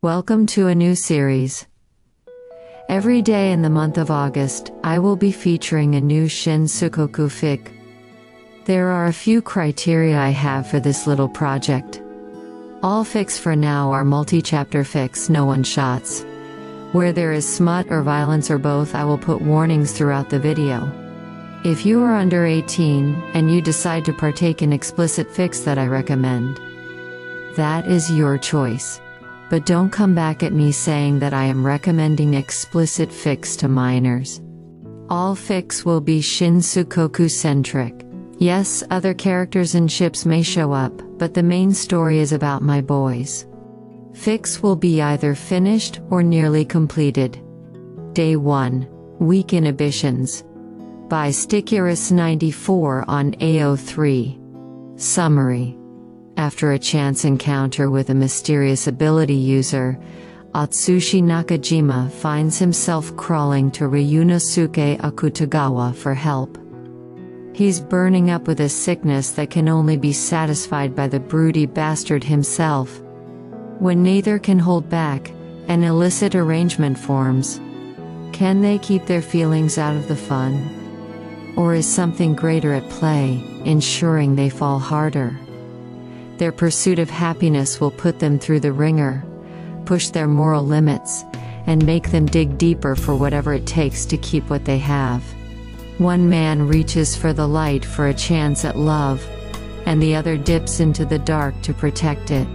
Welcome to a new series. Every day in the month of August, I will be featuring a new Shin Soukoku fic. There are a few criteria I have for this little project. All fics for now are multi-chapter fics, no one-shots. Where there is smut or violence or both, I will put warnings throughout the video. If you are under 18 and you decide to partake in explicit fics that I recommend, that is your choice. But don't come back at me saying that I am recommending explicit fics to minors. All fics will be Shin Soukoku-centric. Yes, other characters and ships may show up, but the main story is about my boys. Fics will be either finished or nearly completed. Day 1. Weak Inhibitions. By Stickurus94 on AO3. Summary. After a chance encounter with a mysterious ability user, Atsushi Nakajima finds himself crawling to Ryunosuke Akutagawa for help. He's burning up with a sickness that can only be satisfied by the broody bastard himself. When neither can hold back, an illicit arrangement forms. Can they keep their feelings out of the fun? Or is something greater at play, ensuring they fall harder? Their pursuit of happiness will put them through the ringer, push their moral limits, and make them dig deeper for whatever it takes to keep what they have. One man reaches for the light for a chance at love, and the other dips into the dark to protect it.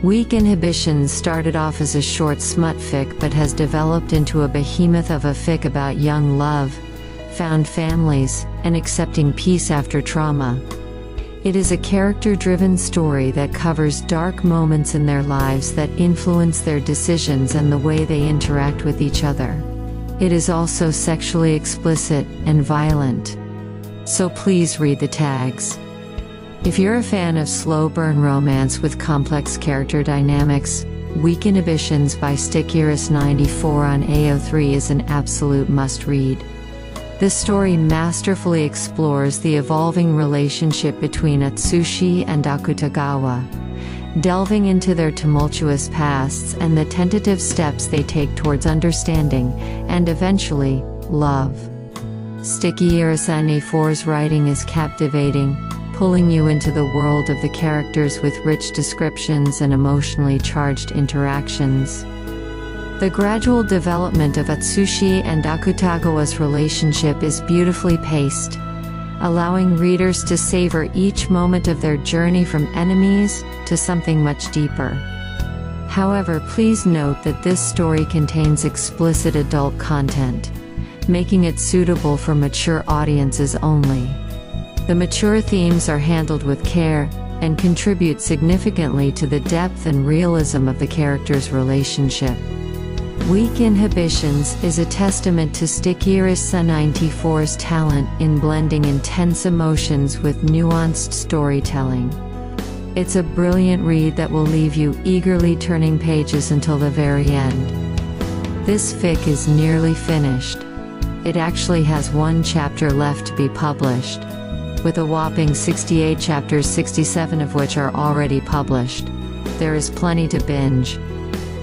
Weak Inhibitions started off as a short smut fic but has developed into a behemoth of a fic about young love, found families, and accepting peace after trauma. It is a character-driven story that covers dark moments in their lives that influence their decisions and the way they interact with each other. It is also sexually explicit and violent. So please read the tags. If you're a fan of slow burn romance with complex character dynamics, Weak Inhibitions by Stickurus94 on AO3 is an absolute must-read. This story masterfully explores the evolving relationship between Atsushi and Akutagawa, delving into their tumultuous pasts and the tentative steps they take towards understanding, and eventually, love. Stickurus94's writing is captivating, pulling you into the world of the characters with rich descriptions and emotionally charged interactions. The gradual development of Atsushi and Akutagawa's relationship is beautifully paced, allowing readers to savor each moment of their journey from enemies to something much deeper. However, please note that this story contains explicit adult content, making it suitable for mature audiences only. The mature themes are handled with care and contribute significantly to the depth and realism of the characters' relationship. Weak Inhibitions is a testament to Stickurus94's talent in blending intense emotions with nuanced storytelling. It's a brilliant read that will leave you eagerly turning pages until the very end. This fic is nearly finished. It actually has one chapter left to be published, with a whopping 68 chapters, 67 of which are already published. There is plenty to binge.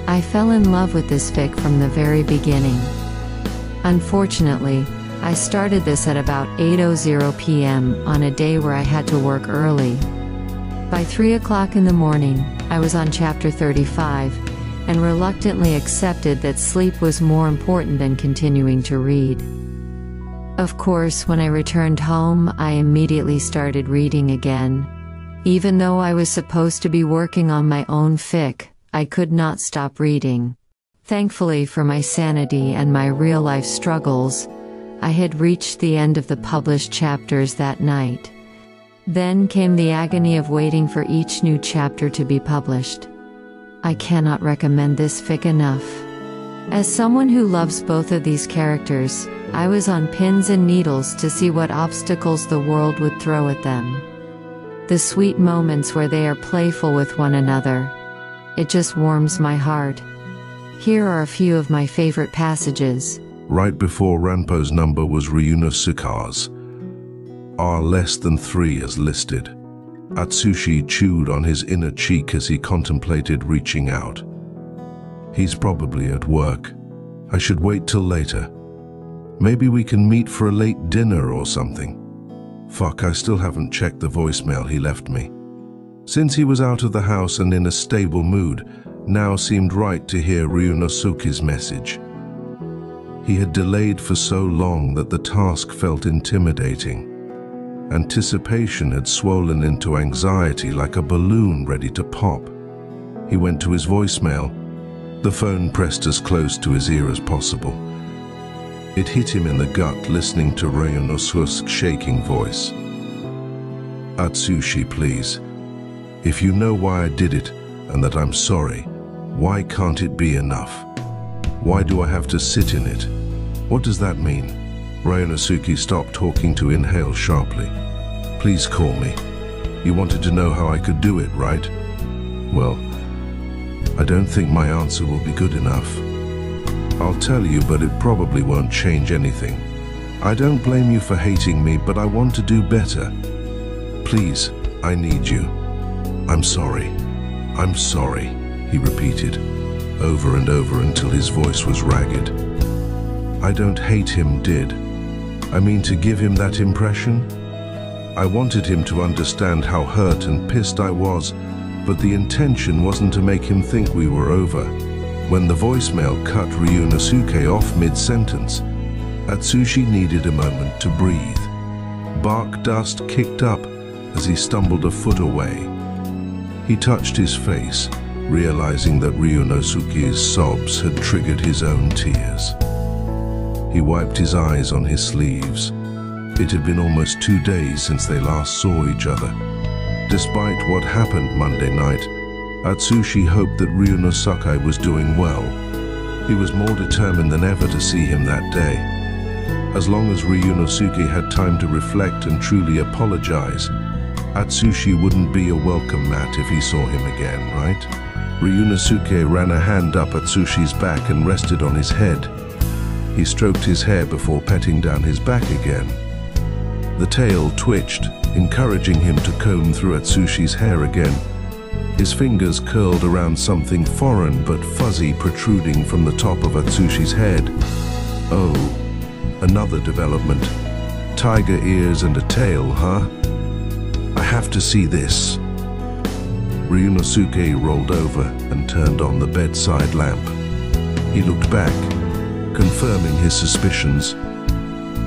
I fell in love with this fic from the very beginning. Unfortunately, I started this at about 8:00 p.m. on a day where I had to work early. By 3 o'clock in the morning, I was on chapter 35, and reluctantly accepted that sleep was more important than continuing to read. Of course, when I returned home, I immediately started reading again. Even though I was supposed to be working on my own fic, I could not stop reading. Thankfully for my sanity and my real-life struggles, I had reached the end of the published chapters that night. Then came the agony of waiting for each new chapter to be published. I cannot recommend this fic enough. As someone who loves both of these characters, I was on pins and needles to see what obstacles the world would throw at them. The sweet moments where they are playful with one another. It just warms my heart. Here are a few of my favorite passages. Right before Ranpo's number was Ryunosuke's. R less than 3 as listed. Atsushi chewed on his inner cheek as he contemplated reaching out. He's probably at work. I should wait till later. Maybe we can meet for a late dinner or something. Fuck, I still haven't checked the voicemail he left me. Since he was out of the house and in a stable mood, now seemed right to hear Ryunosuke's message. He had delayed for so long that the task felt intimidating. Anticipation had swollen into anxiety like a balloon ready to pop. He went to his voicemail, the phone pressed as close to his ear as possible. It hit him in the gut listening to Ryunosuke's shaking voice. Atsushi, please. If you know why I did it and that I'm sorry, why can't it be enough? Why do I have to sit in it? What does that mean? Ryunosuke stopped talking to inhale sharply. Please call me. You wanted to know how I could do it, right? Well, I don't think my answer will be good enough. I'll tell you, but it probably won't change anything. I don't blame you for hating me, but I want to do better. Please, I need you. I'm sorry. I'm sorry, he repeated, over and over until his voice was ragged. I don't hate him, did I mean to give him that impression? I wanted him to understand how hurt and pissed I was, but the intention wasn't to make him think we were over. When the voicemail cut Ryunosuke off mid-sentence, Atsushi needed a moment to breathe. Bark dust kicked up as he stumbled a foot away. He touched his face, realizing that Ryunosuke's sobs had triggered his own tears. He wiped his eyes on his sleeves. It had been almost 2 days since they last saw each other. Despite what happened Monday night, Atsushi hoped that Ryunosuke was doing well. He was more determined than ever to see him that day. As long as Ryunosuke had time to reflect and truly apologize, Atsushi wouldn't be a welcome mat if he saw him again, right? Ryunosuke ran a hand up Atsushi's back and rested on his head. He stroked his hair before petting down his back again. The tail twitched, encouraging him to comb through Atsushi's hair again. His fingers curled around something foreign but fuzzy protruding from the top of Atsushi's head. Oh, another development. Tiger ears and a tail, huh? I have to see this. Ryunosuke rolled over and turned on the bedside lamp. He looked back, confirming his suspicions.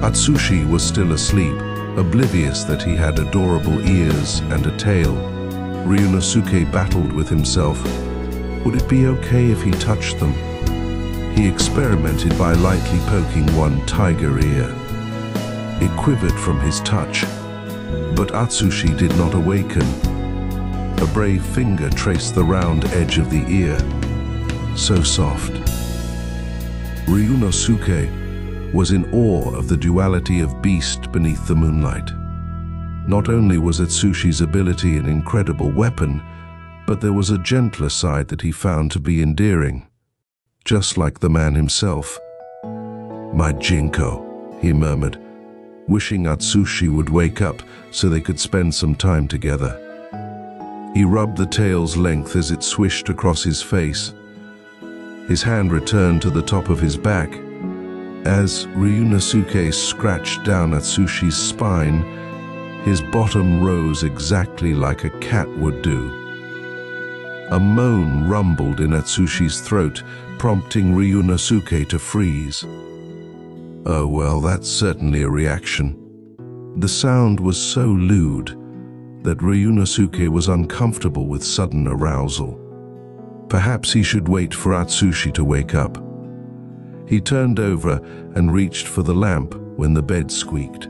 Atsushi was still asleep, oblivious that he had adorable ears and a tail. Ryunosuke battled with himself. Would it be okay if he touched them? He experimented by lightly poking one tiger ear. It quivered from his touch, but Atsushi did not awaken. A brave finger traced the round edge of the ear. So soft. Ryunosuke was in awe of the duality of beast beneath the moonlight. Not only was Atsushi's ability an incredible weapon, but there was a gentler side that he found to be endearing, just like the man himself. My Jinko, he murmured, wishing Atsushi would wake up so they could spend some time together. He rubbed the tail's length as it swished across his face. His hand returned to the top of his back. As Ryunosuke scratched down Atsushi's spine, his bottom rose exactly like a cat would do. A moan rumbled in Atsushi's throat, prompting Ryunosuke to freeze. Oh well, that's certainly a reaction. The sound was so lewd that Ryunosuke was uncomfortable with sudden arousal. Perhaps he should wait for Atsushi to wake up. He turned over and reached for the lamp when the bed squeaked.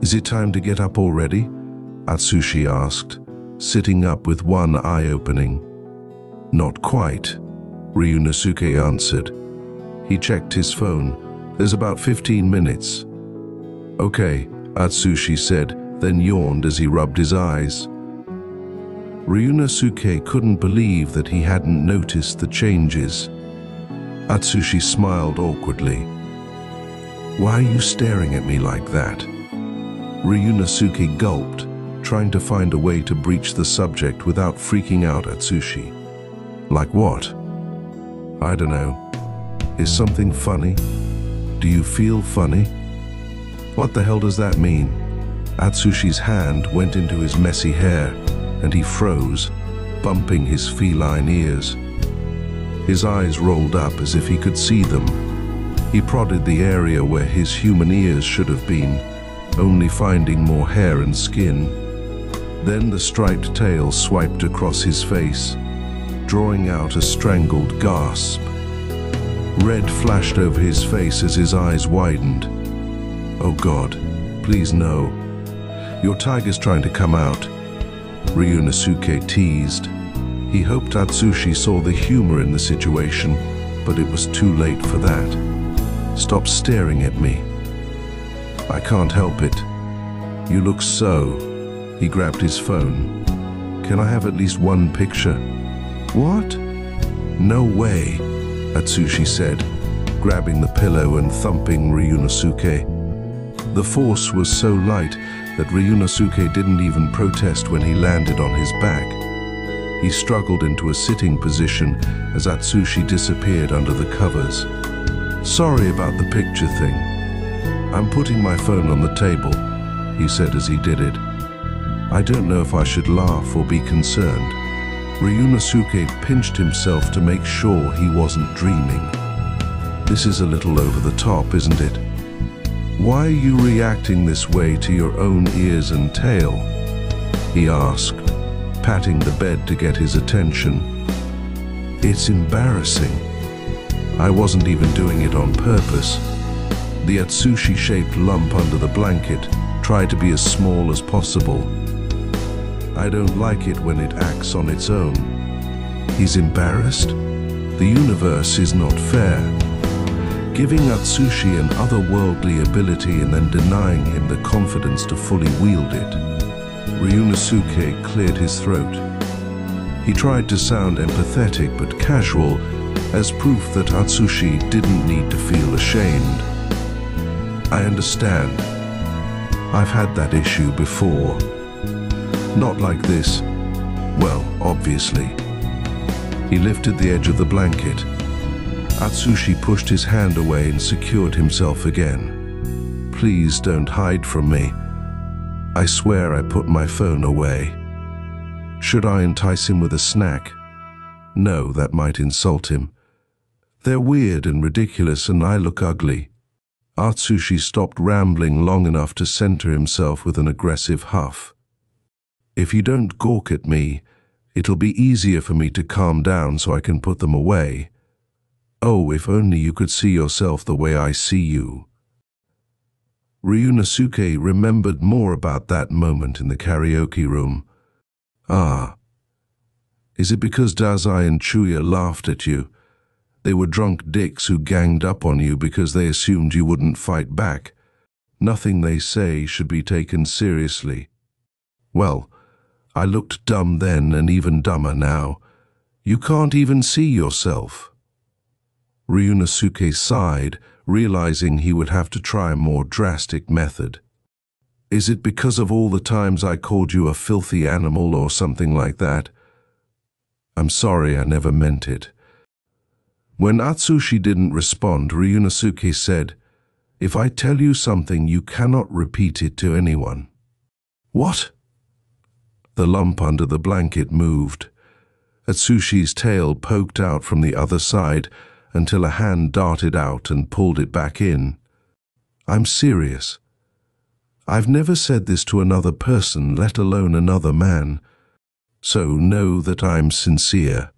Is it time to get up already? Atsushi asked, sitting up with one eye opening. Not quite, Ryunosuke answered. He checked his phone. There's about 15 minutes. Okay, Atsushi said, then yawned as he rubbed his eyes. Ryunosuke couldn't believe that he hadn't noticed the changes. Atsushi smiled awkwardly. Why are you staring at me like that? Ryunosuke gulped, trying to find a way to breach the subject without freaking out Atsushi. Like what? I don't know. Is something funny? Do you feel funny? What the hell does that mean? Atsushi's hand went into his messy hair, and he froze, bumping his feline ears. His eyes rolled up as if he could see them. He prodded the area where his human ears should have been, only finding more hair and skin. Then the striped tail swiped across his face, drawing out a strangled gasp. Red flashed over his face as his eyes widened. Oh God, please no. Your tiger's trying to come out, Ryunosuke teased. He hoped Atsushi saw the humor in the situation, but it was too late for that. Stop staring at me. I can't help it. You look so... He grabbed his phone. Can I have at least one picture? What? No way, Atsushi said, grabbing the pillow and thumping Ryunosuke. The force was so light that Ryunosuke didn't even protest when he landed on his back. He struggled into a sitting position as Atsushi disappeared under the covers. Sorry about the picture thing. I'm putting my phone on the table, he said as he did it. I don't know if I should laugh or be concerned. Ryunosuke pinched himself to make sure he wasn't dreaming. This is a little over the top, isn't it? Why are you reacting this way to your own ears and tail? He asked, patting the bed to get his attention. It's embarrassing. I wasn't even doing it on purpose. The Atsushi-shaped lump under the blanket tried to be as small as possible. I don't like it when it acts on its own. He's embarrassed? The universe is not fair. Giving Atsushi an otherworldly ability and then denying him the confidence to fully wield it. Ryunosuke cleared his throat. He tried to sound empathetic but casual, as proof that Atsushi didn't need to feel ashamed. I understand. I've had that issue before. Not like this. Well, obviously. He lifted the edge of the blanket. Atsushi pushed his hand away and secured himself again. Please don't hide from me. I swear I put my phone away. Should I entice him with a snack? No, that might insult him. They're weird and ridiculous and I look ugly. Atsushi stopped rambling long enough to center himself with an aggressive huff. If you don't gawk at me, it'll be easier for me to calm down so I can put them away. Oh, if only you could see yourself the way I see you. Ryunosuke remembered more about that moment in the karaoke room. Ah. Is it because Dazai and Chuya laughed at you? They were drunk dicks who ganged up on you because they assumed you wouldn't fight back. Nothing they say should be taken seriously. Well, I looked dumb then and even dumber now. You can't even see yourself. Ryunosuke sighed, realizing he would have to try a more drastic method. Is it because of all the times I called you a filthy animal or something like that? I'm sorry, I never meant it. When Atsushi didn't respond, Ryunosuke said, If I tell you something, you cannot repeat it to anyone. What? The lump under the blanket moved. Atsushi's tail poked out from the other side until a hand darted out and pulled it back in. I'm serious. I've never said this to another person, let alone another man. So know that I'm sincere.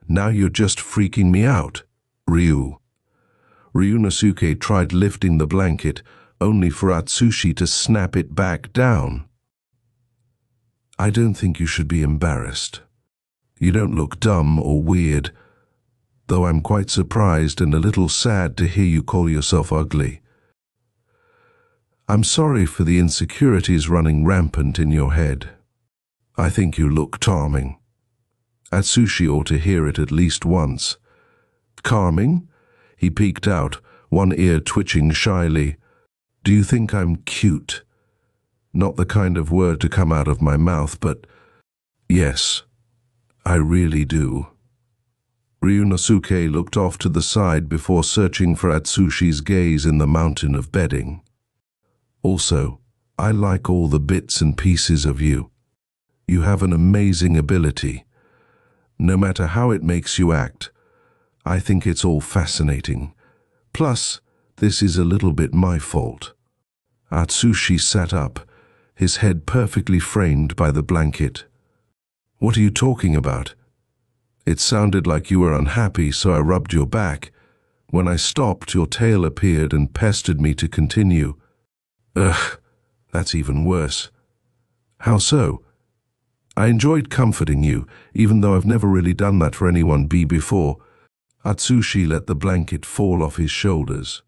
Now you're just freaking me out, Ryu. Ryunosuke tried lifting the blanket, only for Atsushi to snap it back down. I don't think you should be embarrassed. You don't look dumb or weird, though I'm quite surprised and a little sad to hear you call yourself ugly. I'm sorry for the insecurities running rampant in your head. I think you look charming. Atsushi ought to hear it at least once. Charming? He peeked out, one ear twitching shyly. Do you think I'm cute? Not the kind of word to come out of my mouth, but yes, I really do. Ryunosuke looked off to the side before searching for Atsushi's gaze in the mountain of bedding. Also, I like all the bits and pieces of you. You have an amazing ability. No matter how it makes you act, I think it's all fascinating. Plus, this is a little bit my fault. Atsushi sat up, his head perfectly framed by the blanket. What are you talking about? It sounded like you were unhappy, so I rubbed your back. When I stopped, your tail appeared and pestered me to continue. Ugh, that's even worse. How so? I enjoyed comforting you, even though I've never really done that for anyone before. Atsushi let the blanket fall off his shoulders.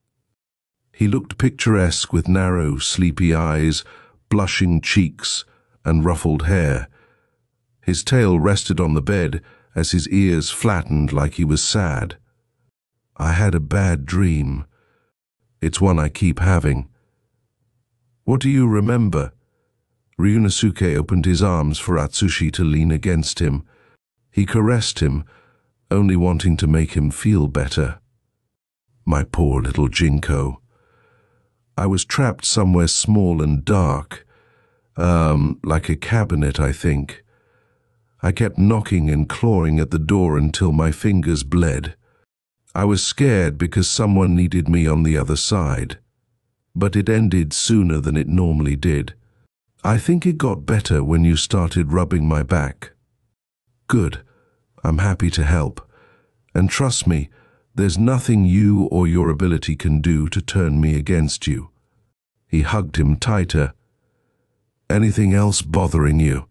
He looked picturesque with narrow, sleepy eyes, blushing cheeks, and ruffled hair. His tail rested on the bed as his ears flattened like he was sad. I had a bad dream. It's one I keep having. What do you remember? Ryunosuke opened his arms for Atsushi to lean against him. He caressed him, only wanting to make him feel better. My poor little Jinko. I was trapped somewhere small and dark. Like a cabinet, I think. I kept knocking and clawing at the door until my fingers bled. I was scared because someone needed me on the other side. But it ended sooner than it normally did. I think it got better when you started rubbing my back. Good. I'm happy to help. And trust me, there's nothing you or your ability can do to turn me against you. He hugged him tighter. Anything else bothering you?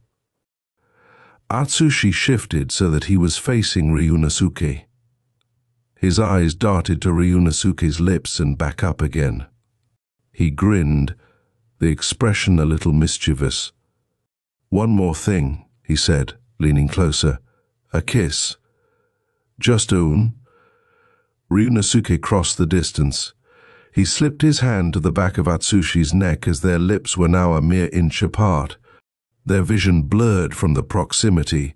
Atsushi shifted so that he was facing Ryunosuke. His eyes darted to Ryunosuke's lips and back up again. He grinned, the expression a little mischievous. One more thing, he said, leaning closer. A kiss. Just un. Ryunosuke crossed the distance. He slipped his hand to the back of Atsushi's neck as their lips were now a mere inch apart. Their vision blurred from the proximity,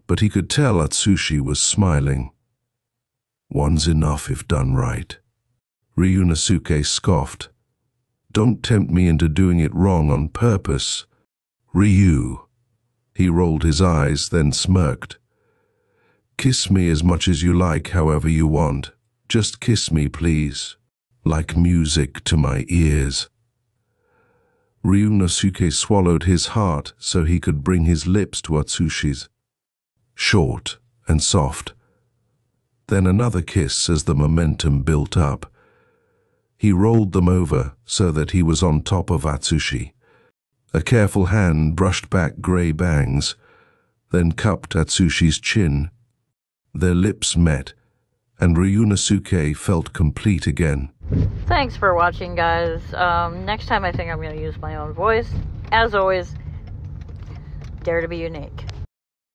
but he could tell Atsushi was smiling. One's enough if done right. Ryunosuke scoffed. Don't tempt me into doing it wrong on purpose. Ryu. He rolled his eyes, then smirked. Kiss me as much as you like, however you want. Just kiss me, please. Like music to my ears. Ryunosuke swallowed his heart so he could bring his lips to Atsushi's. Short and soft. Then another kiss as the momentum built up. He rolled them over so that he was on top of Atsushi. A careful hand brushed back grey bangs, then cupped Atsushi's chin. Their lips met, and Ryunosuke felt complete again. Thanks for watching, guys. Next time I think I'm going to use my own voice. As always, dare to be unique.